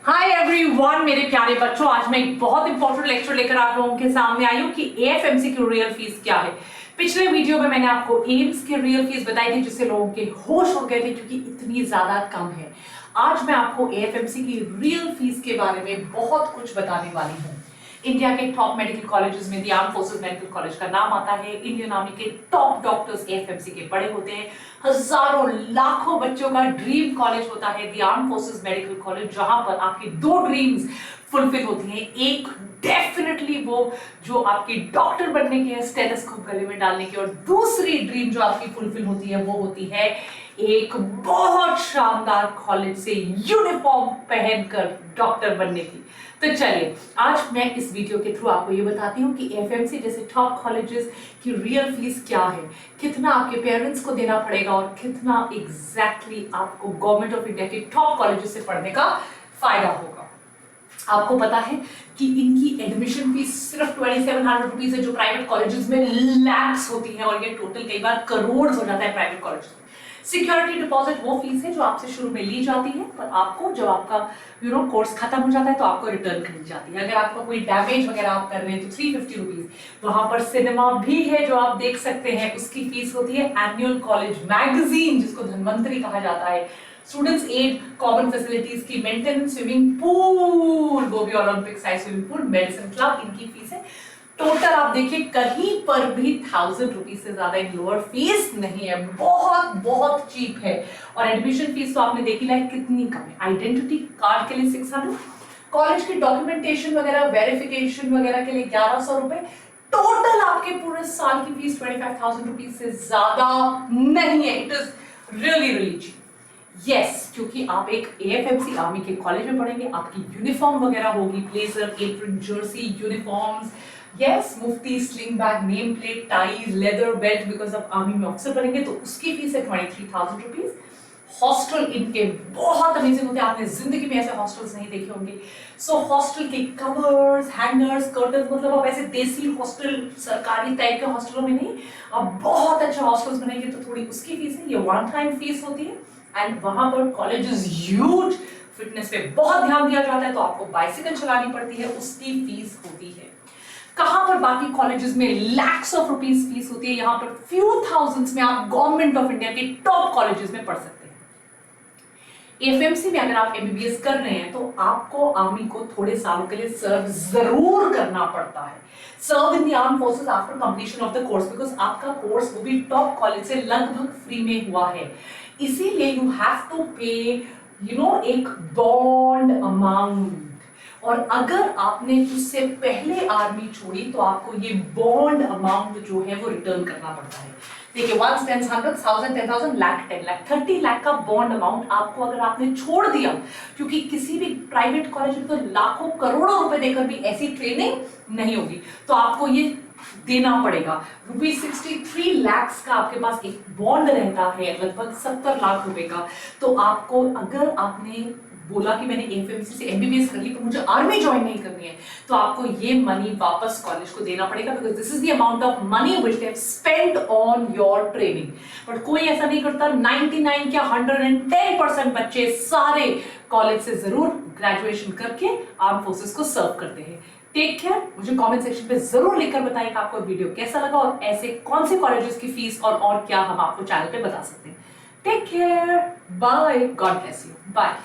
Hi everyone, मेरे प्यारे बच्चों, आज मैं एक बहुत इंपॉर्टेंट लेक्चर लेकर आप लोगों के सामने आई हूँ कि एएफएमसी की रियल फीस क्या है। पिछले वीडियो में मैंने आपको एम्स की रियल फीस बताई थी, जिससे लोगों के होश उड़ गए थे क्योंकि इतनी ज्यादा कम है। आज मैं आपको एएफएमसी की रियल फीस के बारे में बहुत कुछ बताने वाली हूँ। इंडिया के टॉप मेडिकल कॉलेजेस में the armed forces medical college का नाम आता है। इंडियन आर्मी के टॉप डॉक्टर्स एएफएमसी के पढ़े होते हैं। हजारों लाखों बच्चों का ड्रीम कॉलेज होता है the armed forces medical college, जहां पर आपकी दो ड्रीम्स फुलफिल होती हैं। एक डेफिनेटली वो जो आपकी डॉक्टर बनने की है, स्टेथोस्कोप गले में डालने की, और दूसरी ड्रीम जो आपकी फुलफिल होती है वो होती है एक बहुत शानदार कॉलेज से यूनिफॉर्म पहनकर डॉक्टर बनने की। तो चलिए, आज मैं इस वीडियो के थ्रू आपको ये बताती हूँ कि एएफएमसी जैसे टॉप कॉलेजेस की रियल फीस क्या है, कितना आपके पेरेंट्स को देना पड़ेगा और कितना एग्जैक्टली आपको गवर्नमेंट ऑफ इंडिया के टॉप कॉलेजेस से पढ़ने का फायदा होगा। आपको पता है कि इनकी एडमिशन फीस सिर्फ 2700 रुपीज है, जो प्राइवेट कॉलेजेस में लैक्स होती है, और ये टोटल कई बार करोड़ हो जाता है प्राइवेट कॉलेज में। सिक्योरिटी डिपॉजिट वो फीस है जो आपसे शुरू में ली जाती है, पर आपको जब आपका कोर्स खत्म हो जाता है तो आपको रिटर्न कर दी जाती है। अगर आपका कोई डैमेज वगैरह आप कर रहे हैं तो 350 रुपीज। वहां पर सिनेमा भी है जो आप देख सकते हैं, उसकी फीस होती है। एनुअल कॉलेज मैगजीन, जिसको धनवंतरी कहा जाता है, स्टूडेंट्स एड, कॉमन फैसिलिटीज की मेंटेनेंस, स्विमिंग पूल, वो भी Olympic size swimming pool, medicine club, इनकी फीस है। टोटल आप देखिए कहीं पर भी 1000 रुपीज से ज्यादा इन लोअर फीस नहीं है, बहुत बहुत चीप है। और एडमिशन फीस तो आपने देखी लाइक कितनी कम है। आइडेंटिटी कार्ड के लिए 600, कॉलेज की डॉक्यूमेंटेशन वगैरह, वेरिफिकेशन वगैरह के लिए 1100 रुपए। टोटल आपके पूरे साल की फीस 25,000 रुपीज से ज्यादा नहीं है। It is really really cheap. Yes, क्योंकि आप एक एएफएमसी आर्मी के कॉलेज में पढ़ेंगे, आपकी यूनिफॉर्म वगैरह होगी, blazer, apron, Jersey, uniforms, yes, Mufti, sling bag, name plate, tie, leather belt, because आप आर्मी में ऑफिसर बनेंगे तो उसकी फीस है 23,000 रुपीज। हॉस्टल इनके बहुत अमेजिंग होते हैं, आपने जिंदगी में ऐसे हॉस्टल्स नहीं देखे होंगे। सो हॉस्टल के कवर्स, हैंगर्स, कर्टन्स, मतलब आप ऐसे देसी हॉस्टल, सरकारी टाइप के हॉस्टलों में नहीं, आप बहुत अच्छे हॉस्टल्स बनेंगे तो थोड़ी उसकी फीस है। ये वन टाइम फीस होती है। एंड वहां पर कॉलेज इज ह्यूज, फिटनेस पे बहुत ध्यान दिया जाता है, तो आपको बाइसिकल चलानी पड़ती है, उसकी फीस होती है। कहां पर बाकी कॉलेजेस में लैक्स ऑफ रुपीस फीस होती है, यहां पर फ्यू थाउजेंड्स में आप गवर्नमेंट ऑफ इंडिया के टॉप कॉलेजेस में पढ़ सकते हैं। एएफएमसी में अगर आप एमबीबीएस कर रहे हैं तो आपको आर्मी को थोड़े सालों के लिए सर्व जरूर करना पड़ता है। Serve in the arm forces after completion of the course, because आपका कोर्स वो भी टॉप कॉलेज से लगभग फ्री में हुआ है। इसीलिए यू हैव टू पे एक बॉन्ड अमाउंट, और अगर आपने उससे पहले आर्मी छोड़ी तो आपको ये बॉन्ड अमाउंट जो है वो रिटर्न करना पड़ता है। देखिए, 1 10 100 1000 10,000 लाख 10 लाख 30 लाख का बॉन्ड अमाउंट आपको अगर आपने छोड़ दिया, क्योंकि किसी भी प्राइवेट कॉलेज में तो लाखों करोड़ों रुपए देकर भी ऐसी ट्रेनिंग नहीं होगी, तो आपको ये देना पड़ेगा। ₹63 लाख का आपके पास एक बॉन्ड रहता है, लगभग 70 लाख रुपए का। तो आपको, अगर आपने बोला कि मैंने एएफएमसी से एमबीबीएस कर ली तो मुझे आर्मी ज्वाइन नहीं करनी है, तो आपको ये मनी वापस कॉलेज को देना पड़ेगा, because this is the amount of money which they have spent on your training. But कोई ऐसा नहीं करता। 99 क्या 110% बच्चे सारे कॉलेज से जरूर ग्रेजुएशन करके आर्म फोर्सेस को सर्व करते हैं। Take care. मुझे कमेंट सेक्शन पे जरूर लिखकर बताइएगा आपको वीडियो कैसा लगा, और ऐसे कौन से कॉलेजेस की फीस और क्या हम आपको चैनल पे बता सकते हैं। Take care, bye, God bless you, bye.